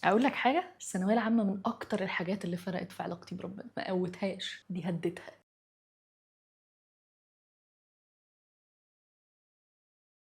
اقول لك حاجه، الثانويه العامه من اكتر الحاجات اللي فرقت في علاقتي بربنا، ما قوتهاش، دي هدتها.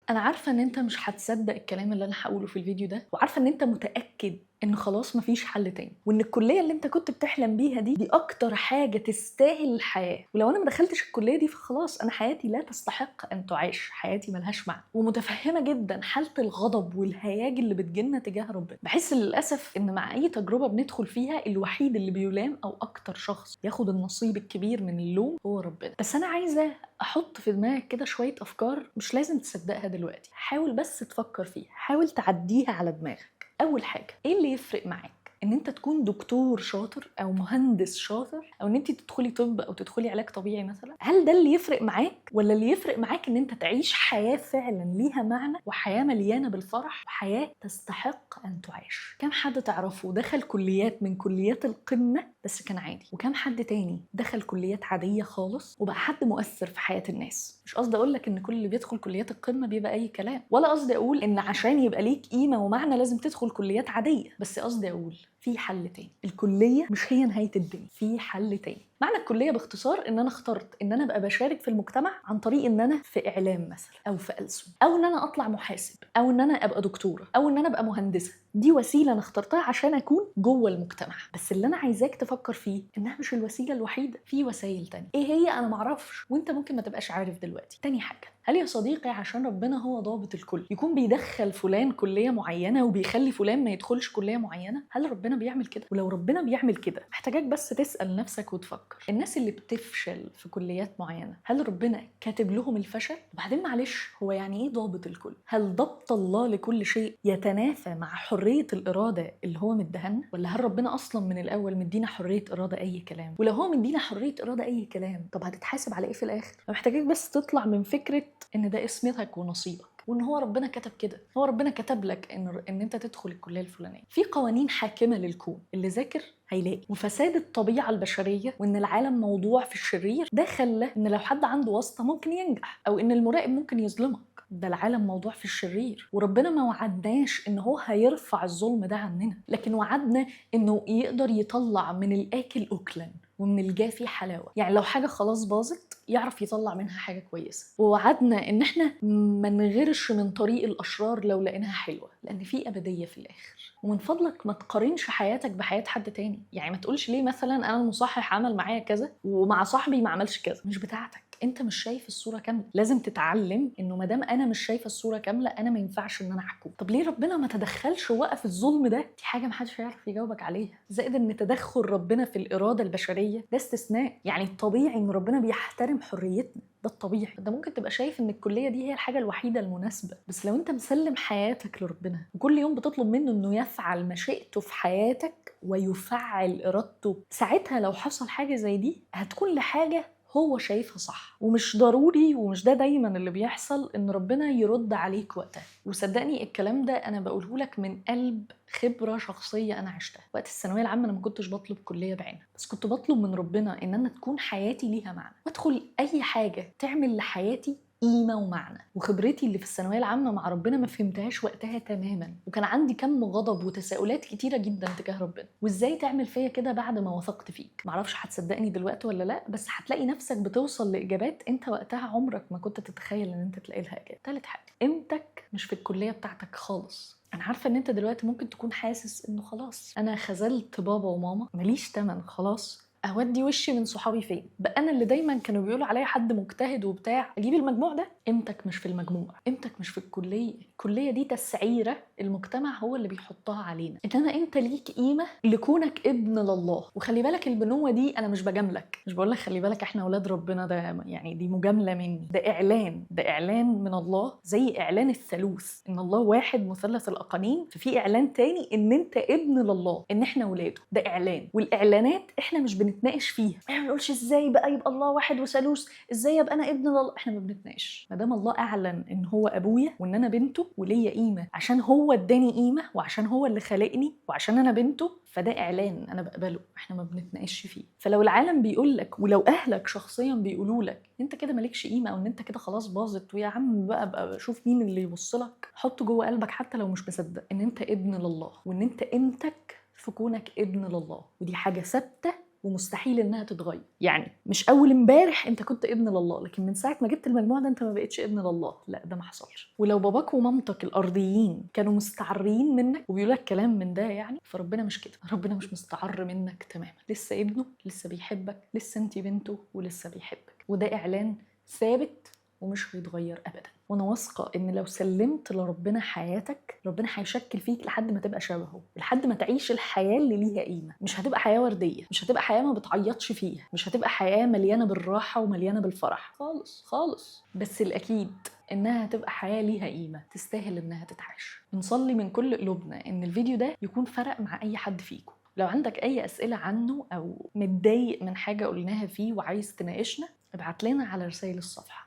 انا عارفه ان انت مش هتصدق الكلام اللي انا هقوله في الفيديو ده، وعارفه ان انت متاكد ان خلاص مفيش حل تاني، وان الكليه اللي انت كنت بتحلم بيها دي اكتر حاجه تستاهل الحياه، ولو انا ما دخلتش الكليه دي فخلاص انا حياتي لا تستحق ان تعيش، حياتي ملهاش معنى. ومتفهمه جدا حاله الغضب والهياج اللي بتجيلنا تجاه ربنا. بحس للاسف ان مع اي تجربه بندخل فيها الوحيد اللي بيلام او اكتر شخص ياخد النصيب الكبير من اللوم هو ربنا. بس انا عايزه احط في دماغك كده شويه افكار مش لازم تصدقها دلوقتي، حاول بس تفكر فيها، حاول تعديها على دماغك. اول حاجه، ايه اللي يفرق معاك ان انت تكون دكتور شاطر او مهندس شاطر او ان انت تدخلي طب او تدخلي علاج طبيعي مثلا؟ هل ده اللي يفرق معاك، ولا اللي يفرق معاك ان انت تعيش حياه فعلا ليها معنى، وحياه مليانه بالفرح، وحياه تستحق ان تعيش؟ كم حد تعرفه دخل كليات من كليات القمه بس كان عادي، وكم حد تاني دخل كليات عاديه خالص وبقى حد مؤثر في حياه الناس؟ مش قصدي اقول لك ان كل اللي بيدخل كليات القمه بيبقى اي كلام، ولا قصدي اقول ان عشان يبقى ليك قيمه ومعنى لازم تدخل كليات عاديه، بس قصدي اقول في حل تاني. الكليه مش هي نهايه الدنيا، في حل تاني. معنى الكليه باختصار ان انا اخترت ان انا ابقى بشارك في المجتمع عن طريق ان انا في اعلام مثلا، او في ألسن، او ان انا اطلع محاسب، او ان انا ابقى دكتوره، او ان انا ابقى مهندسه. دي وسيله انا اخترتها عشان اكون جوه المجتمع. بس اللي انا عايزاك تفكر فيه انها مش الوسيله الوحيده، في وسائل تانية. ايه هي؟ انا معرفش، وانت ممكن ما تبقاش عارف دلوقتي. تاني حاجه، هل يا صديقي عشان ربنا هو ضابط الكل يكون بيدخل فلان كليه معينه وبيخلي فلان ما يدخلش كليه معينه؟ هل ربنا بيعمل كده؟ ولو ربنا بيعمل كده محتاجاك بس تسال نفسك وتفكر، الناس اللي بتفشل في كليات معينه هل ربنا كاتب لهم الفشل؟ وبعدين معلش، هو يعني ايه ضابط الكل؟ هل ضبط الله لكل شيء يتنافى مع حريه الاراده اللي هو مديها؟ ولا هل ربنا اصلا من الاول مدينا حريه اراده اي كلام؟ ولو هو مدينا حريه اراده اي كلام، طب هتتحاسب على ايه في الاخر؟ محتاجاك بس تطلع من فكره ان ده اسمتك ونصيبك، وان هو ربنا كتب كده. هو ربنا كتب لك ان انت تدخل الكليه الفلانيه. في قوانين حاكمه للكون، اللي ذاكر هيلاقي. وفساد الطبيعه البشريه، وان العالم موضوع في الشرير، ده خلى ان لو حد عنده واسطه ممكن ينجح، او ان المراقب ممكن يظلمك. ده العالم موضوع في الشرير، وربنا ما وعدناش ان هو هيرفع الظلم ده عننا، لكن وعدنا انه يقدر يطلع من الاكل اكلا ومن الجافي حلاوه. يعني لو حاجه خلاص باظت يعرف يطلع منها حاجه كويسه. ووعدنا ان احنا ما نغيرش من طريق الاشرار لو لقيناها حلوه، لان في ابديه في الاخر. ومن فضلك ما تقارنش حياتك بحياه حد تاني. يعني ما تقولش ليه مثلا انا المصحح عمل معايا كذا ومع صاحبي ما عملش كذا. مش بتاعتك، انت مش شايف الصوره كامله. لازم تتعلم انه ما دام انا مش شايفه الصوره كامله انا ما ينفعش ان انا احكم. طب ليه ربنا ما تدخلش ووقف الظلم ده؟ دي حاجه ما حدش هيعرف يجاوبك عليها. زائد ان تدخل ربنا في الاراده البشريه ده استثناء. يعني الطبيعي ان ربنا بيحترم حريتنا، ده الطبيعي. انت ممكن تبقى شايف ان الكليه دي هي الحاجه الوحيده المناسبه، بس لو انت مسلم حياتك لربنا وكل يوم بتطلب منه انه يفعل مشيئته في حياتك ويفعل ارادته، ساعتها لو حصل حاجه زي دي هتكون لحاجه هو شايفها صح. ومش ضروري، ومش ده دايما اللي بيحصل، ان ربنا يرد عليك وقتها. وصدقني الكلام ده انا بقوله لك من قلب خبرة شخصية أنا عشتها. وقت الثانوية العامة أنا ما كنتش بطلب كلية بعينها، بس كنت بطلب من ربنا إن أنا تكون حياتي ليها معنى، وأدخل أي حاجة تعمل لحياتي قيمة ومعنى. وخبرتي اللي في الثانوية العامة مع ربنا ما فهمتهاش وقتها تماما، وكان عندي كم غضب وتساؤلات كتيرة جدا تجاه ربنا، وإزاي تعمل فيا كده بعد ما وثقت فيك. معرفش هتصدقني دلوقتي ولا لا، بس هتلاقي نفسك بتوصل لإجابات أنت وقتها عمرك ما كنت تتخيل إن أنت تلاقي لها إجابة. تالت حاجة، قيمتك مش في الكلية بتاعتك خالص. انا عارفه ان انت دلوقتي ممكن تكون حاسس انه خلاص انا خذلت بابا وماما، ماليش تمن، خلاص اودي وشي من صحابي فين بقى؟ انا اللي دايما كانوا بيقولوا عليا حد مجتهد وبتاع اجيب المجموع ده. قيمتك مش في المجموع، قيمتك مش في الكليه. الكليه دي تسعيره المجتمع هو اللي بيحطها علينا، انما انت ليك قيمه لكونك ابن لله. وخلي بالك البنوه دي انا مش بجاملك، مش بقول لك خلي بالك احنا اولاد ربنا، ده يعني دي مجامله مني، ده اعلان، ده اعلان من الله. زي اعلان الثالوث ان الله واحد مثلث الاقانيم، ففي اعلان تاني ان انت ابن لله، ان احنا ولاده. ده اعلان، والاعلانات احنا مش بنتناقش فيها. احنا ما بنقولش ازاي بقى يبقى الله واحد وثالوث، ازاي ابقى انا ابن لله. احنا ما بنتناقش. ما دام الله اعلن ان هو ابويا وان انا بنته وليا قيمه عشان هو اداني قيمه وعشان هو اللي خلقني وعشان انا بنته، فده اعلان انا بقبله. احنا ما بنتناقش فيه. فلو العالم بيقول لك ولو اهلك شخصيا بيقولوا لك انت كده مالكش قيمه، او ان انت كده خلاص باظت، ويا عم بقى شوف مين اللي يبص لك، حط جوه قلبك حتى لو مش مصدق ان انت ابن لله، وان انت قيمتك في كونك ابن لله، ودي حاجة ثابتة ومستحيل انها تتغير. يعني مش اول امبارح انت كنت ابن لله، لكن من ساعه ما جبت المجموع ده انت ما بقتش ابن لله، لا ده ما حصلش. ولو باباك ومامتك الارضيين كانوا مستعرين منك وبيقولوا لك كلام من ده يعني، فربنا مش كده، ربنا مش مستعر منك تماما، لسه ابنه، لسه بيحبك، لسه انت بنته ولسه بيحبك. وده اعلان ثابت ومش هيتغير ابدا. وانا واثقه ان لو سلمت لربنا حياتك، ربنا هيشكل فيك لحد ما تبقى شبهه، لحد ما تعيش الحياه اللي ليها قيمه. مش هتبقى حياه ورديه، مش هتبقى حياه ما بتعيطش فيها، مش هتبقى حياه مليانه بالراحه ومليانه بالفرح خالص خالص، بس الاكيد انها هتبقى حياه ليها قيمه تستاهل انها تتعاش. بنصلي من كل قلوبنا ان الفيديو ده يكون فرق مع اي حد فيكم. لو عندك اي اسئله عنه او متضايق من حاجه قلناها فيه وعايز تناقشنا، ابعت لنا على رسائل الصفحه.